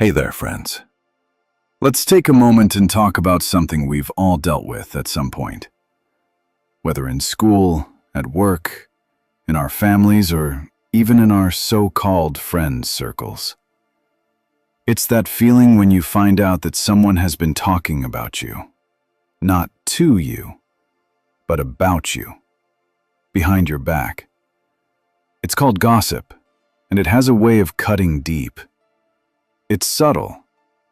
Hey there, friends. Let's take a moment and talk about something we've all dealt with at some point. Whether in school, at work, in our families, or even in our so-called friend circles. It's that feeling when you find out that someone has been talking about you. Not to you, but about you. Behind your back. It's called gossip, and it has a way of cutting deep. It's subtle,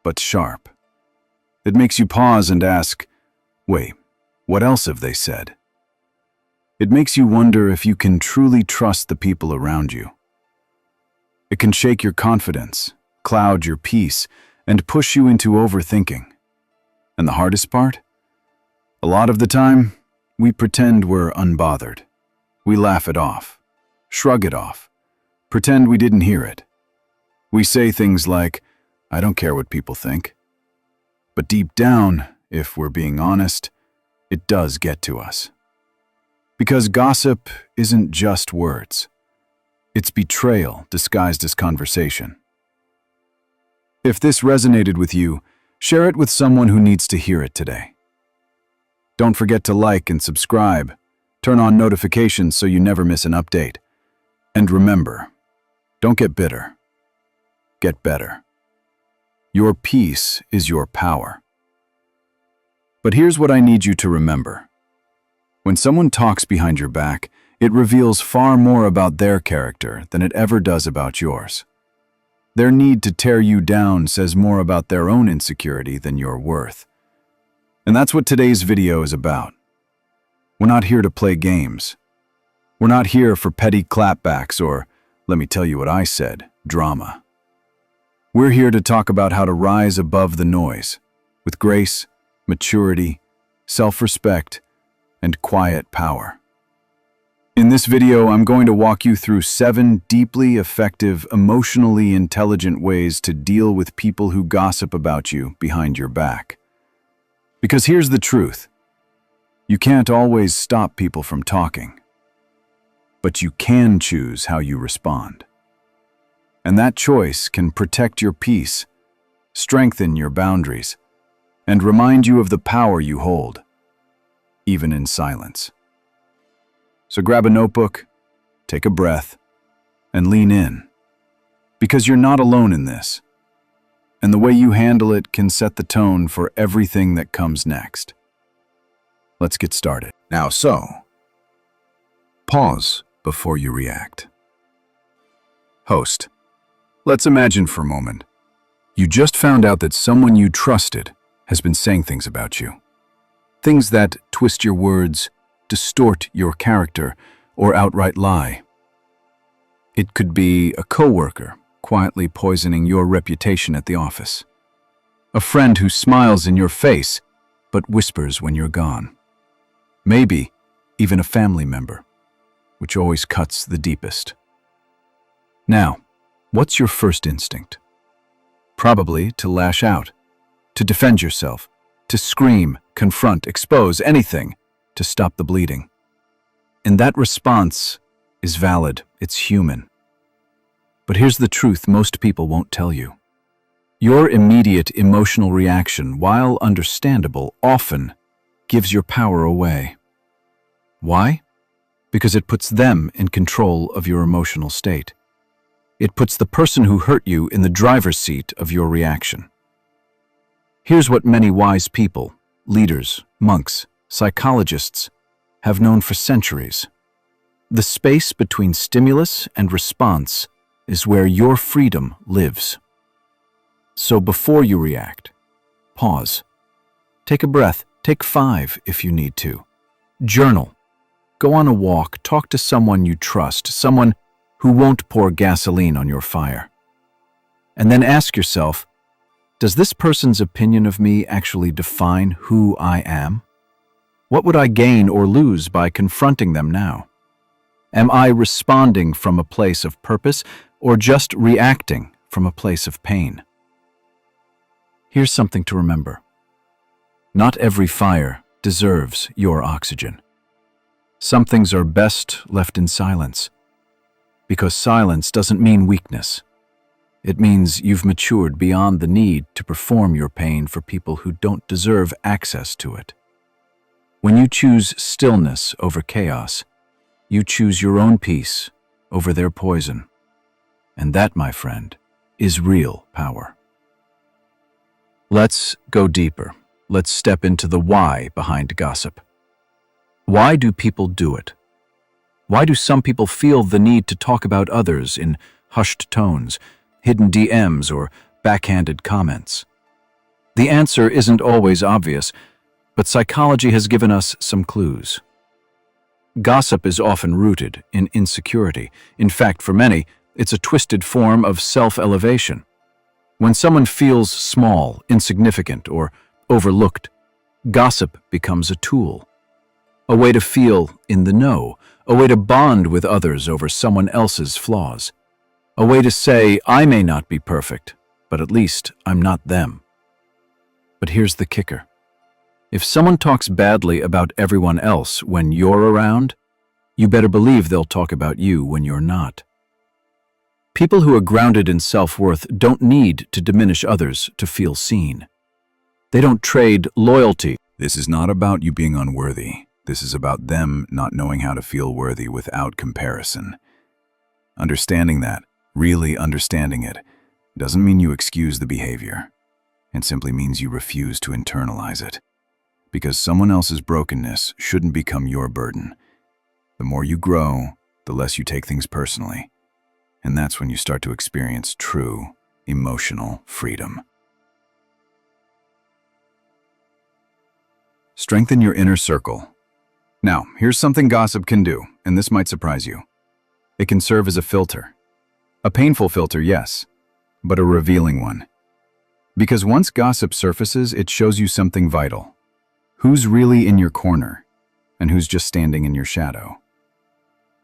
but sharp. It makes you pause and ask, wait, what else have they said? It makes you wonder if you can truly trust the people around you. It can shake your confidence, cloud your peace, and push you into overthinking. And the hardest part? A lot of the time, we pretend we're unbothered. We laugh it off, shrug it off, pretend we didn't hear it. We say things like, I don't care what people think. But deep down, if we're being honest, it does get to us. Because gossip isn't just words. It's betrayal disguised as conversation. If this resonated with you, share it with someone who needs to hear it today. Don't forget to like and subscribe. Turn on notifications so you never miss an update. And remember, don't get bitter. Get better. Your peace is your power. But here's what I need you to remember. When someone talks behind your back, it reveals far more about their character than it ever does about yours. Their need to tear you down says more about their own insecurity than your worth. And that's what today's video is about. We're not here to play games. We're not here for petty clapbacks or, let me tell you what I said, drama. We're here to talk about how to rise above the noise with grace, maturity, self-respect, and quiet power. In this video, I'm going to walk you through 7 deeply effective, emotionally intelligent ways to deal with people who gossip about you behind your back. Because here's the truth. You can't always stop people from talking, but you can choose how you respond. And that choice can protect your peace, strengthen your boundaries, and remind you of the power you hold, even in silence. So grab a notebook, take a breath, and lean in, because you're not alone in this, and the way you handle it can set the tone for everything that comes next. Let's get started. Now, pause before you react. Host. Let's imagine for a moment. You just found out that someone you trusted has been saying things about you. Things that twist your words, distort your character, or outright lie. It could be a coworker quietly poisoning your reputation at the office. A friend who smiles in your face but whispers when you're gone. Maybe even a family member, which always cuts the deepest. Now, what's your first instinct? Probably to lash out, to defend yourself, to scream, confront, expose, anything to stop the bleeding. And that response is valid, it's human. But here's the truth most people won't tell you. Your immediate emotional reaction, while understandable, often gives your power away. Why? Because it puts them in control of your emotional state. It puts the person who hurt you in the driver's seat of your reaction. Here's what many wise people, leaders, monks, psychologists, have known for centuries. The space between stimulus and response is where your freedom lives. So before you react, pause. Take a breath, take 5 if you need to. Journal. Go on a walk, talk to someone you trust, someone who won't pour gasoline on your fire. And then ask yourself, does this person's opinion of me actually define who I am? What would I gain or lose by confronting them now? Am I responding from a place of purpose or just reacting from a place of pain? Here's something to remember. Not every fire deserves your oxygen. Some things are best left in silence, because silence doesn't mean weakness. It means you've matured beyond the need to perform your pain for people who don't deserve access to it. When you choose stillness over chaos, you choose your own peace over their poison. And that, my friend, is real power. Let's go deeper. Let's step into the why behind gossip. Why do people do it? Why do some people feel the need to talk about others in hushed tones, hidden DMs, or backhanded comments? The answer isn't always obvious, but psychology has given us some clues. Gossip is often rooted in insecurity. In fact, for many, it's a twisted form of self-elevation. When someone feels small, insignificant, or overlooked, gossip becomes a tool. A way to feel in the know, a way to bond with others over someone else's flaws. A way to say, I may not be perfect, but at least I'm not them. But here's the kicker. If someone talks badly about everyone else when you're around, you better believe they'll talk about you when you're not. People who are grounded in self-worth don't need to diminish others to feel seen. They don't trade loyalty. This is not about you being unworthy. This is about them not knowing how to feel worthy without comparison. Understanding that, really understanding it, doesn't mean you excuse the behavior. It simply means you refuse to internalize it. Because someone else's brokenness shouldn't become your burden. The more you grow, the less you take things personally. And that's when you start to experience true, emotional freedom. Strengthen your inner circle. Now, here's something gossip can do, and this might surprise you. It can serve as a filter. A painful filter, yes, but a revealing one. Because once gossip surfaces, it shows you something vital. Who's really in your corner, and who's just standing in your shadow.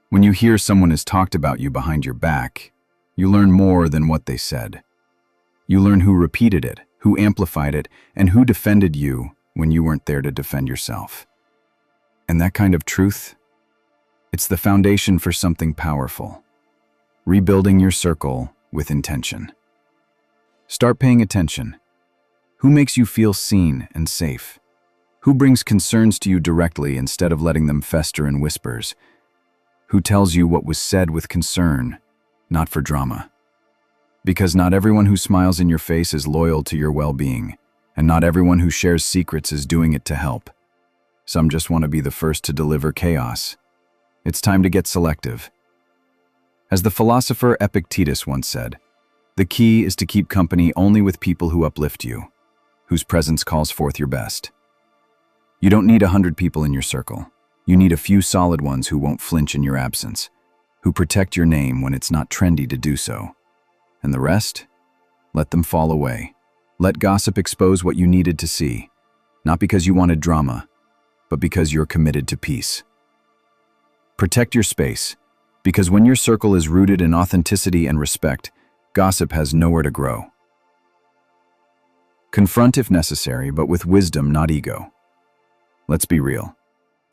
When you hear someone has talked about you behind your back, you learn more than what they said. You learn who repeated it, who amplified it, and who defended you when you weren't there to defend yourself. And that kind of truth, it's the foundation for something powerful. Rebuilding your circle with intention. Start paying attention. Who makes you feel seen and safe? Who brings concerns to you directly instead of letting them fester in whispers? Who tells you what was said with concern, not for drama? Because not everyone who smiles in your face is loyal to your well-being, and not everyone who shares secrets is doing it to help. Some just want to be the first to deliver chaos. It's time to get selective. As the philosopher Epictetus once said, the key is to keep company only with people who uplift you, whose presence calls forth your best. You don't need 100 people in your circle. You need a few solid ones who won't flinch in your absence, who protect your name when it's not trendy to do so. And the rest? Let them fall away. Let gossip expose what you needed to see, not because you wanted drama, but because you're committed to peace. Protect your space, because when your circle is rooted in authenticity and respect, gossip has nowhere to grow. Confront if necessary, but with wisdom, not ego. Let's be real.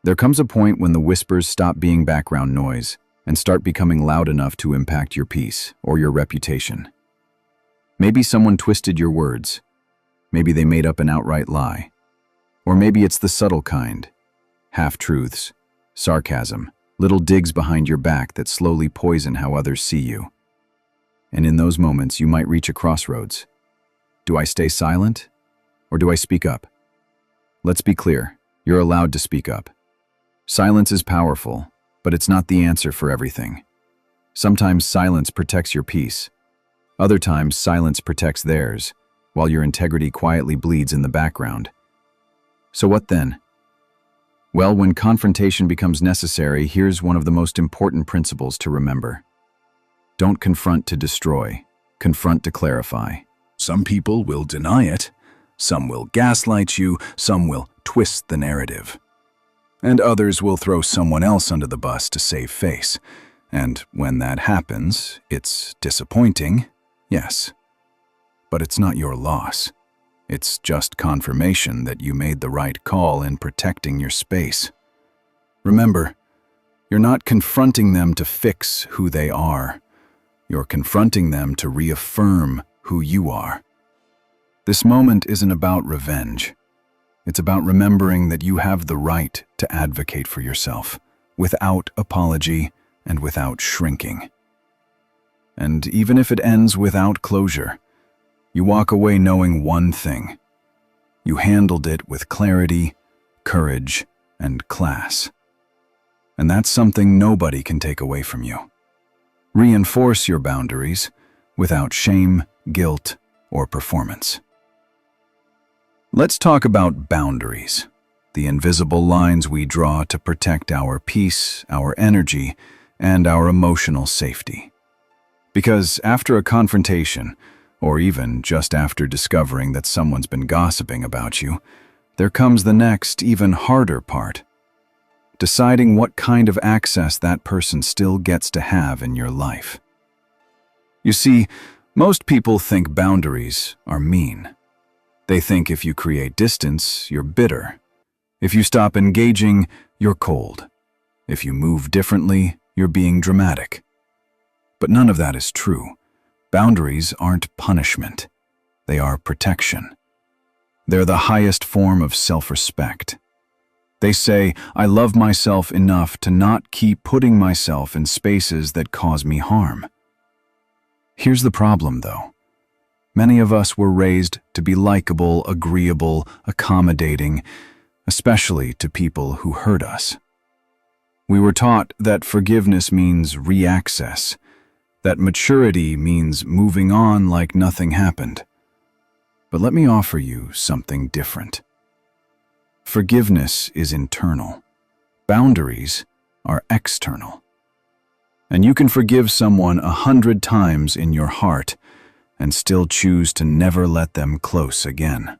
There comes a point when the whispers stop being background noise and start becoming loud enough to impact your peace or your reputation. Maybe someone twisted your words. Maybe they made up an outright lie. Or maybe it's the subtle kind. Half-truths, sarcasm, little digs behind your back that slowly poison how others see you. And in those moments, you might reach a crossroads. Do I stay silent, or do I speak up? Let's be clear, you're allowed to speak up. Silence is powerful, but it's not the answer for everything. Sometimes silence protects your peace. Other times, silence protects theirs, while your integrity quietly bleeds in the background. So what then? Well, when confrontation becomes necessary, here's one of the most important principles to remember. Don't confront to destroy. Confront to clarify. Some people will deny it. Some will gaslight you. Some will twist the narrative. And others will throw someone else under the bus to save face. And when that happens, it's disappointing, yes. But it's not your loss. It's just confirmation that you made the right call in protecting your space. Remember, you're not confronting them to fix who they are. You're confronting them to reaffirm who you are. This moment isn't about revenge. It's about remembering that you have the right to advocate for yourself, without apology and without shrinking. And even if it ends without closure, you walk away knowing one thing. You handled it with clarity, courage, and class. And that's something nobody can take away from you. Reinforce your boundaries without shame, guilt, or performance. Let's talk about boundaries, the invisible lines we draw to protect our peace, our energy, and our emotional safety. Because after a confrontation, or even just after discovering that someone's been gossiping about you, there comes the next, even harder part. Deciding what kind of access that person still gets to have in your life. You see, most people think boundaries are mean. They think if you create distance, you're bitter. If you stop engaging, you're cold. If you move differently, you're being dramatic. But none of that is true. Boundaries aren't punishment. They are protection. They're the highest form of self-respect. They say, I love myself enough to not keep putting myself in spaces that cause me harm. Here's the problem, though. Many of us were raised to be likable, agreeable, accommodating, especially to people who hurt us. We were taught that forgiveness means reaccess, that maturity means moving on like nothing happened. But let me offer you something different. Forgiveness is internal. Boundaries are external. And you can forgive someone 100 times in your heart and still choose to never let them close again.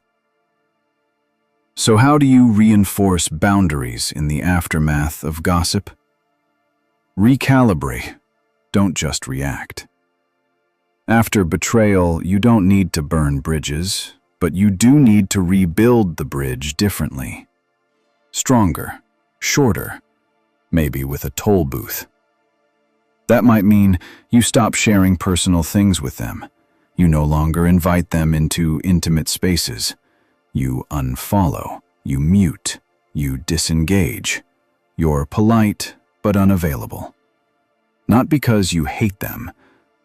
So how do you reinforce boundaries in the aftermath of gossip? Recalibrate. Don't just react. After betrayal, you don't need to burn bridges, but you do need to rebuild the bridge differently. Stronger, shorter, maybe with a toll booth. That might mean you stop sharing personal things with them. You no longer invite them into intimate spaces. You unfollow, you mute, you disengage. You're polite but unavailable. Not because you hate them,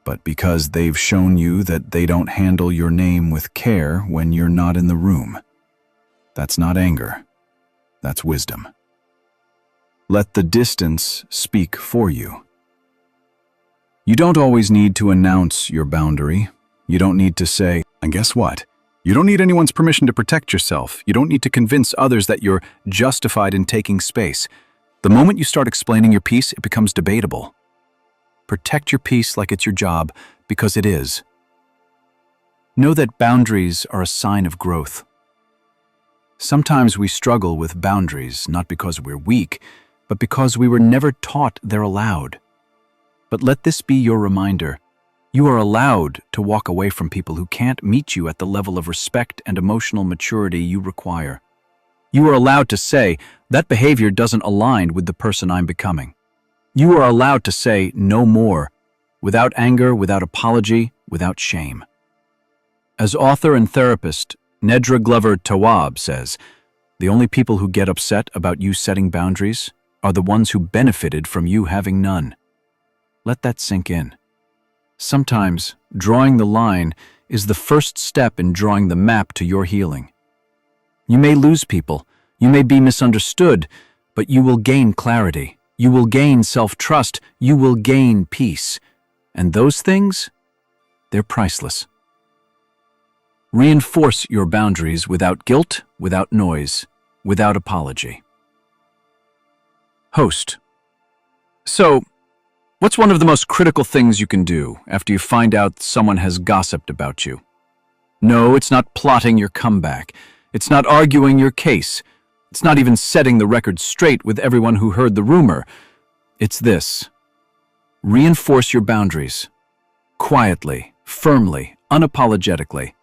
but because they've shown you that they don't handle your name with care when you're not in the room. That's not anger. That's wisdom. Let the distance speak for you. You don't always need to announce your boundary. You don't need to say, and guess what? You don't need anyone's permission to protect yourself. You don't need to convince others that you're justified in taking space. The moment you start explaining your piece, it becomes debatable. Protect your peace like it's your job, because it is. Know that boundaries are a sign of growth. Sometimes we struggle with boundaries not because we're weak, but because we were never taught they're allowed. But let this be your reminder. You are allowed to walk away from people who can't meet you at the level of respect and emotional maturity you require. You are allowed to say, that behavior doesn't align with the person I'm becoming. You are allowed to say no more, without anger, without apology, without shame. As author and therapist Nedra Glover Tawwab says, the only people who get upset about you setting boundaries are the ones who benefited from you having none. Let that sink in. Sometimes, drawing the line is the first step in drawing the map to your healing. You may lose people, you may be misunderstood, but you will gain clarity. You will gain self-trust, you will gain peace. And those things, they're priceless. Reinforce your boundaries without guilt, without noise, without apology. Host. So, what's one of the most critical things you can do after you find out someone has gossiped about you? No, it's not plotting your comeback. It's not arguing your case. It's not even setting the record straight with everyone who heard the rumor. It's this. Reinforce your boundaries. Quietly, firmly, unapologetically.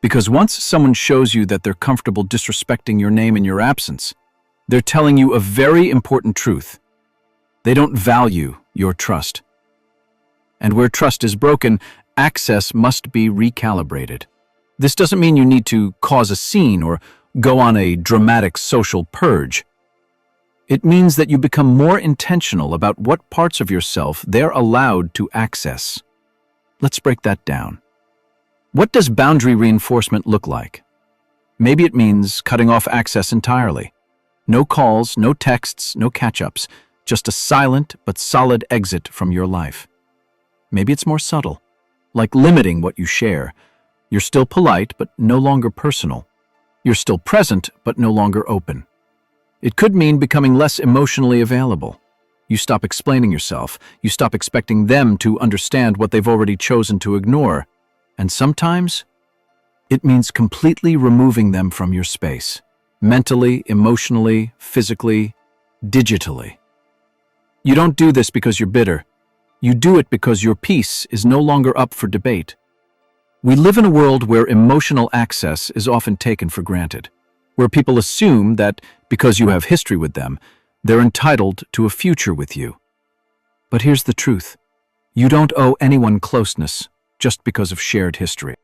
Because once someone shows you that they're comfortable disrespecting your name in your absence, they're telling you a very important truth. They don't value your trust. And where trust is broken, access must be recalibrated. This doesn't mean you need to cause a scene or go on a dramatic social purge. It means that you become more intentional about what parts of yourself they're allowed to access. Let's break that down. What does boundary reinforcement look like? Maybe it means cutting off access entirely. No calls, no texts, no catch-ups, just a silent but solid exit from your life. Maybe it's more subtle, like limiting what you share. You're still polite, but no longer personal. You're still present, but no longer open. It could mean becoming less emotionally available. You stop explaining yourself. You stop expecting them to understand what they've already chosen to ignore. And sometimes, it means completely removing them from your space. Mentally, emotionally, physically, digitally. You don't do this because you're bitter. You do it because your peace is no longer up for debate. We live in a world where emotional access is often taken for granted, where people assume that because you have history with them, they're entitled to a future with you. But here's the truth. You don't owe anyone closeness just because of shared history.